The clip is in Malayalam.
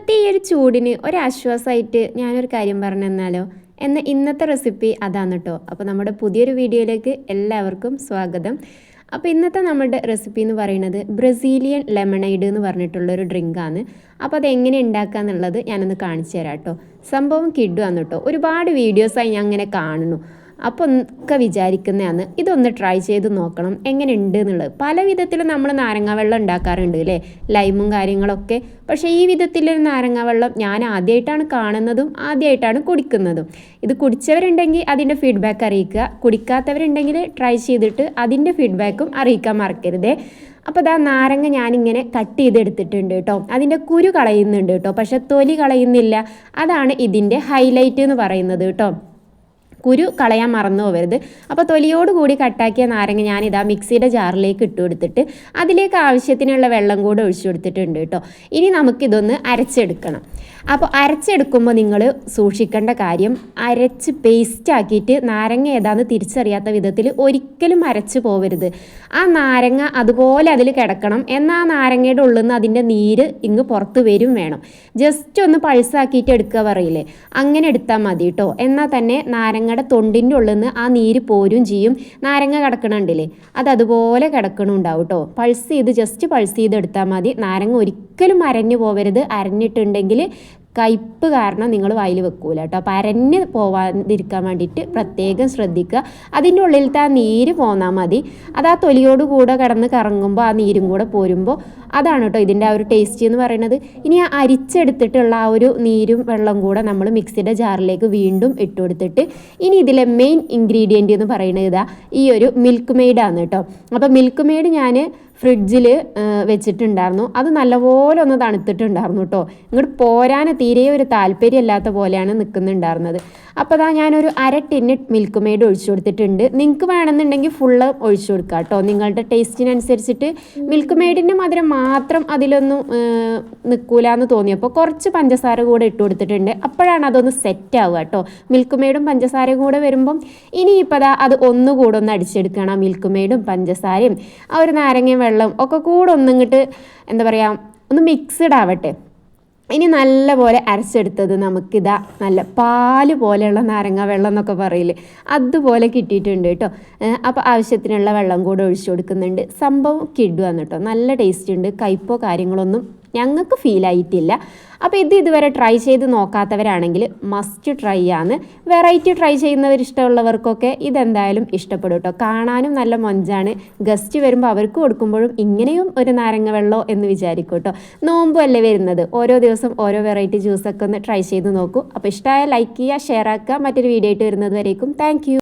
ഇപ്പോഴത്തെ ഈ ഒരു ചൂടിന് ഒരാശ്വാസമായിട്ട് ഞാനൊരു കാര്യം പറഞ്ഞു തന്നാലോ. എന്നാൽ ഇന്നത്തെ റെസിപ്പി അതാണ് കേട്ടോ. അപ്പോൾ നമ്മുടെ പുതിയൊരു വീഡിയോയിലേക്ക് എല്ലാവർക്കും സ്വാഗതം. അപ്പോൾ ഇന്നത്തെ നമ്മുടെ റെസിപ്പി എന്ന് പറയുന്നത് ബ്രസീലിയൻ ലെമണൈഡ് എന്ന് പറഞ്ഞിട്ടുള്ളൊരു ഡ്രിങ്കാണ്. അപ്പോൾ അതെങ്ങനെ ഉണ്ടാക്കുക എന്നുള്ളത് ഞാനൊന്ന് കാണിച്ചു തരാം കേട്ടോ. സംഭവം കിഡുവാണ് കേട്ടോ. ഒരുപാട് വീഡിയോസായി ഞാൻ അങ്ങനെ കാണുന്നു. അപ്പോൾ ഒക്കെ വിചാരിക്കുന്നതാണ് ഇതൊന്ന് ട്രൈ ചെയ്ത് നോക്കണം എങ്ങനെ ഉണ്ട് എന്നുള്ളത്. പല വിധത്തിലും നമ്മൾ നാരങ്ങ വെള്ളം ഉണ്ടാക്കാറുണ്ട് അല്ലേ, ലൈമും കാര്യങ്ങളൊക്കെ. പക്ഷേ ഈ വിധത്തിലൊരു നാരങ്ങ വെള്ളം ഞാൻ ആദ്യമായിട്ടാണ് കാണുന്നതും ആദ്യമായിട്ടാണ് കുടിക്കുന്നതും. ഇത് കുടിച്ചവരുണ്ടെങ്കിൽ അതിൻ്റെ ഫീഡ്ബാക്ക് അറിയിക്കുക, കുടിക്കാത്തവരുണ്ടെങ്കിൽ ട്രൈ ചെയ്തിട്ട് അതിൻ്റെ ഫീഡ്ബാക്കും അറിയിക്കാൻ മറക്കരുതേ. അപ്പോൾ ഇതാ നാരങ്ങ ഞാനിങ്ങനെ കട്ട് ചെയ്തെടുത്തിട്ടുണ്ട് കേട്ടോ. അതിൻ്റെ കുരു കളയുന്നുണ്ട് കേട്ടോ, പക്ഷേ തൊലി കളയുന്നില്ല. അതാണ് ഇതിൻ്റെ ഹൈലൈറ്റ് എന്ന് പറയുന്നത് കേട്ടോ. കുരു കളയാൻ മറന്നു പോകരുത്. അപ്പോൾ തൊലിയോട് കൂടി കട്ടാക്കിയ നാരങ്ങ ഞാനിതാ മിക്സിയുടെ ജാറിലേക്ക് ഇട്ട് കൊടുത്തിട്ട് അതിലേക്ക് ആവശ്യത്തിനുള്ള വെള്ളം കൂടെ ഒഴിച്ചു കൊടുത്തിട്ടുണ്ട് കേട്ടോ. ഇനി നമുക്കിതൊന്ന് അരച്ചെടുക്കണം. അപ്പോൾ അരച്ചെടുക്കുമ്പോൾ നിങ്ങൾ സൂക്ഷിക്കേണ്ട കാര്യം, അരച്ച് പേസ്റ്റ് ആക്കിയിട്ട് നാരങ്ങ ഏതാണെന്ന് തിരിച്ചറിയാത്ത വിധത്തിൽ ഒരിക്കലും അരച്ച് പോകരുത്. ആ നാരങ്ങ അതുപോലെ അതിൽ കിടക്കണം. എന്നാൽ ആ നാരങ്ങയുടെ ഉള്ളിൽ നിന്ന് അതിൻ്റെ നീര് ഇങ്ങ് പുറത്ത് വരും വേണം. ജസ്റ്റ് ഒന്ന് പൾസാക്കിയിട്ട് എടുക്കുക പറയില്ലേ, അങ്ങനെ എടുത്താൽ മതി കേട്ടോ. എന്നാൽ തന്നെ നാരങ്ങയുടെ തൊണ്ടിൻ്റെ ഉള്ളിൽ നിന്ന് ആ നീര് പോരും ചെയ്യും. നാരങ്ങ കിടക്കണുണ്ടല്ലേ, അത് അതുപോലെ കിടക്കണുണ്ടാവും കേട്ടോ. ജസ്റ്റ് പൾസ് ചെയ്ത് എടുത്താൽ മതി. നാരങ്ങ ഒരിക്കലും അരഞ്ഞു പോകരുത്. അരഞ്ഞിട്ടുണ്ടെങ്കിൽ കയ്പ്പ് കാരണം നിങ്ങൾ വായിൽ വെക്കൂല കേട്ടോ. അപ്പോൾ അരഞ്ഞ് പോവാതിരിക്കാൻ വേണ്ടിയിട്ട് പ്രത്യേകം ശ്രദ്ധിക്കുക. അതിൻ്റെ ഉള്ളിലത്തെ ആ നീര് പോന്നാൽ മതി. അത് ആ തൊലിയോട് കൂടെ കിടന്ന് കറങ്ങുമ്പോൾ ആ നീരും കൂടെ പോരുമ്പോൾ അതാണ് കേട്ടോ ഇതിൻ്റെ ആ ഒരു ടേസ്റ്റ് എന്ന് പറയുന്നത്. ഇനി ആ അരിച്ചെടുത്തിട്ടുള്ള ആ ഒരു നീരും വെള്ളം കൂടെ നമ്മൾ മിക്സിയുടെ ജാറിലേക്ക് വീണ്ടും ഇട്ട് കൊടുത്തിട്ട് ഇനി ഇതിലെ മെയിൻ ഇൻഗ്രീഡിയൻറ്റ് എന്ന് പറയുന്നത് ഇതാ ഈ ഒരു മിൽക്ക് മെയ്ഡാണ് കേട്ടോ. അപ്പോൾ മിൽക്ക് മെയ്ഡ് ഞാൻ ഫ്രിഡ്ജിൽ വെച്ചിട്ടുണ്ടായിരുന്നു. അത് നല്ലപോലെ ഒന്ന് തണുത്തിട്ടുണ്ടായിരുന്നു കേട്ടോ. ഇങ്ങോട്ട് പോരാൻ തീരെ ഒരു താല്പര്യമില്ലാത്ത പോലെയാണ് നിൽക്കുന്നുണ്ടായിരുന്നത്. അപ്പോൾ അതാ ഞാനൊരു 1/2 ടിന്ന് മിൽക്ക് മെയ്ഡ് ഒഴിച്ചു കൊടുത്തിട്ടുണ്ട്. നിങ്ങൾക്ക് വേണമെന്നുണ്ടെങ്കിൽ ഫുള്ള് ഒഴിച്ചു കൊടുക്കുക കേട്ടോ, നിങ്ങളുടെ ടേസ്റ്റിനനുസരിച്ചിട്ട്. മിൽക്ക് മെയ്ഡിൻ്റെ മധുരം മാത്രം അതിലൊന്നും നിൽക്കൂല എന്ന് തോന്നിയപ്പോൾ കുറച്ച് പഞ്ചസാര കൂടെ ഇട്ട് കൊടുത്തിട്ടുണ്ട്. അപ്പോഴാണ് അതൊന്ന് സെറ്റ് ആവുക കേട്ടോ. മിൽക്ക് മെയ്ഡും പഞ്ചസാരയും കൂടെ വരുമ്പം ഇനിയിപ്പോൾ അതാ അത് ഒന്നുകൂടെ ഒന്ന് അടിച്ചെടുക്കണം. മിൽക്ക് മെയ്ഡും പഞ്ചസാരയും ആ ഒരു നാരങ്ങയും വെള്ളം ഒക്കെ കൂടെ ഒന്നിങ്ങോട്ട് എന്താ പറയുക, ഒന്ന് മിക്സ്ഡ് ആവട്ടെ. ഇനി നല്ലപോലെ അരച്ചെടുത്തത് നമുക്കിതാ നല്ല പാല് പോലെയുള്ള നാരങ്ങ വെള്ളം എന്നൊക്കെ പറയില്ലേ, അതുപോലെ കിട്ടിയിട്ടുണ്ട് കേട്ടോ. അപ്പോൾ ആവശ്യത്തിനുള്ള വെള്ളം കൂടെ ഒഴിച്ചു കൊടുക്കുന്നുണ്ട്. സംഭവം കിഡുവാണ് കേട്ടോ. നല്ല ടേസ്റ്റ് ഉണ്ട്. കയ്പോ കാര്യങ്ങളൊന്നും ഞങ്ങൾക്ക് ഫീൽ ആയിട്ടില്ല. അപ്പോൾ ഇതുവരെ ട്രൈ ചെയ്ത് നോക്കാത്തവരാണെങ്കിൽ മസ്റ്റ് ട്രൈ ആണ്. വെറൈറ്റി ട്രൈ ചെയ്യുന്നവർ ഇഷ്ടമുള്ളവർക്കൊക്കെ ഇതെന്തായാലും ഇഷ്ടപ്പെടും കേട്ടോ. കാണാനും നല്ല മൊഞ്ചാണ്. ഗസ്റ്റ് വരുമ്പോൾ അവർക്ക് കൊടുക്കുമ്പോഴും ഇങ്ങനെയും ഒരു നാരങ്ങ വെള്ളമോ എന്ന് വിചാരിക്കും കേട്ടോ. നോമ്പും അല്ലേ വരുന്നത്, ഓരോ ദിവസം ഓരോ വെറൈറ്റി ജ്യൂസൊക്കെ ഒന്ന് ട്രൈ ചെയ്ത് നോക്കൂ. അപ്പോൾ ഇഷ്ടമായ ലൈക്ക് ചെയ്യുക, ഷെയർ ആക്കുക. മറ്റൊരു വീഡിയോ ആയിട്ട് വരുന്നത് വരേക്കും താങ്ക് യു.